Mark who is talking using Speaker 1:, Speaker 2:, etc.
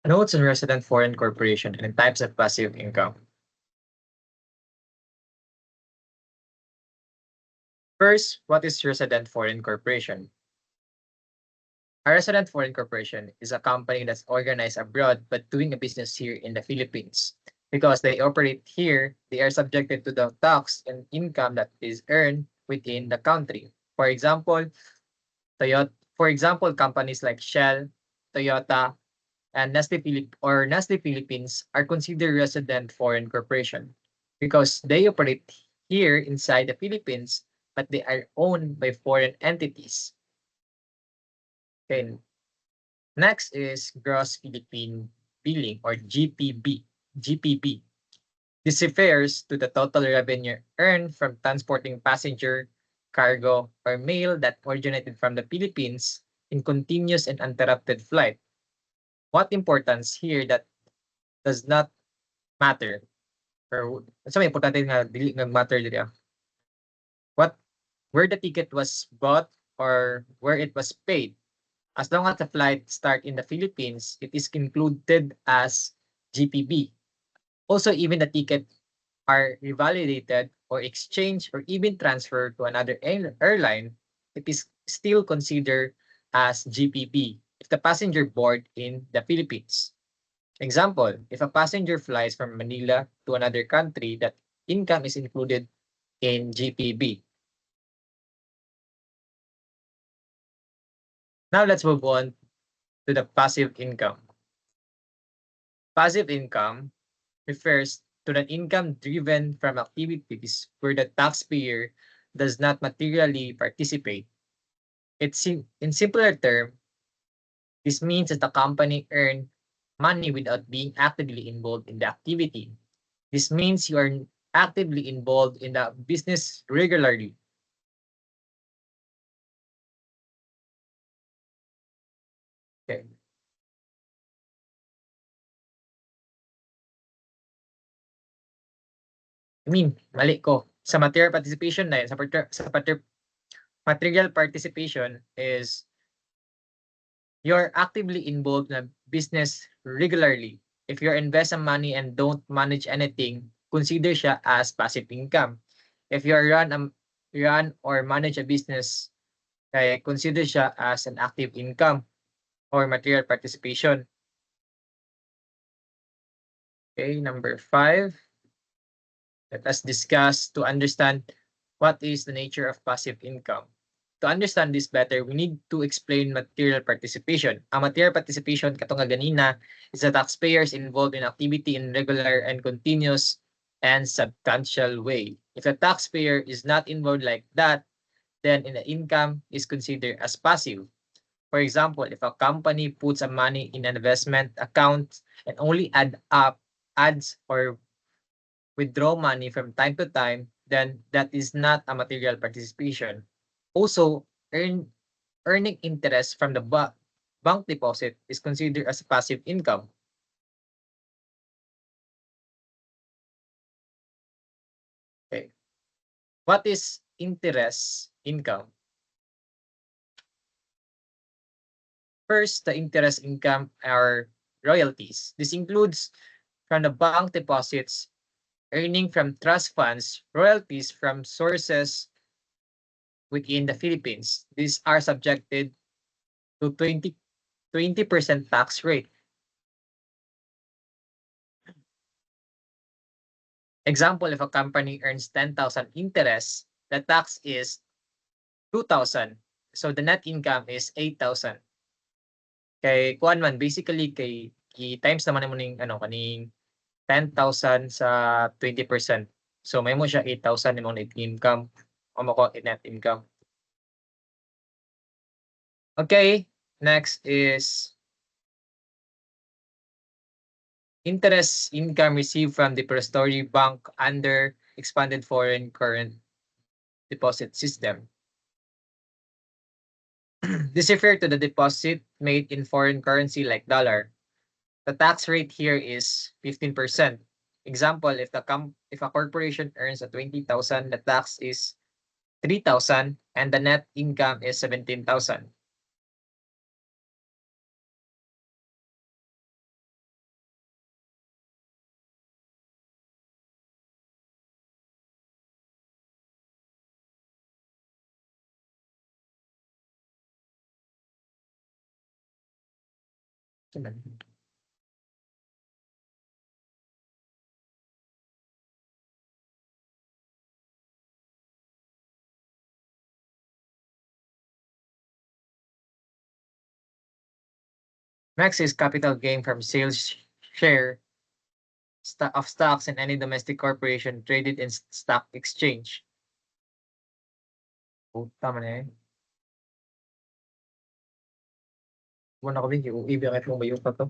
Speaker 1: Notes on resident foreign corporation and types of passive income. First, what is resident foreign corporation? A resident foreign corporation is a company that's organized abroad but doing a business here in the Philippines. Because they operate here, they are subjected to the tax and income that is earned within the country. For example, companies like Shell, Toyota, and Nestle Philippines are considered resident foreign corporation because they operate here inside the Philippines, but they are owned by foreign entities. Okay. Next is gross Philippine billing or GPB. GPB. This refers to the total revenue earned from transporting passenger, cargo, or mail that originated from the Philippines in continuous and uninterrupted flight. What importance here that does not matter or sa may importante nga dili nag-matter diri where the ticket was bought or where it was paid. As long as the flight start in the Philippines, it is included as GPB. Also, even the ticket are revalidated or exchanged or even transferred to another airline, it is still considered as GPB if the passenger board in the Philippines. Example, if a passenger flies from Manila to another country, that income is included in GPB. Now let's move on to the passive income. Passive income refers to the income driven from activities where the taxpayer does not materially participate. In simpler terms, this means that the company earned money without being actively involved in the activity. This means you are actively involved in the business regularly. Okay. Mali ko. Sa material participation na yun, material participation is you're actively involved in a business regularly. If you invest some money and don't manage anything, consider siya as passive income. If you run or manage a business, consider siya as an active income or material participation. Okay, number 5. Let us discuss to understand what is the nature of passive income. To understand this better, we need to explain material participation. Ang material participation, katong nga ganina, is the taxpayers involved in activity in regular and continuous and substantial way. If the taxpayer is not involved like that, then the income is considered as passive. For example, if a company puts a money in an investment account and only adds or withdraw money from time to time, then that is not a material participation. Also, earning interest from the bank deposit is considered as passive income. Okay. What is interest income? First, the interest income are royalties. This includes from the bank deposits, earning from trust funds, royalties from sources within the Philippines. These are subjected to 20% tax rate. Example, if a company earns 10,000 interest, the tax is 2,000. So the net income is 8,000. Kay kuan man basically kay times naman mo ning kaning 10,000 sa 20%. So may mo siya 8,000 imong net income o mo net income. Okay, next is interest income received from the depository bank under expanded foreign current deposit system. This refers to the deposit made in foreign currency like dollar. The tax rate here is 15%. Example, if a corporation earns 20,000, the tax is 3,000 and the net income is 17,000. naman. Next is capital gain from sales share of stocks in any domestic corporation traded in stock exchange. Oh, tama na yan. Muna ko din yung ibigay kong bayo pa to.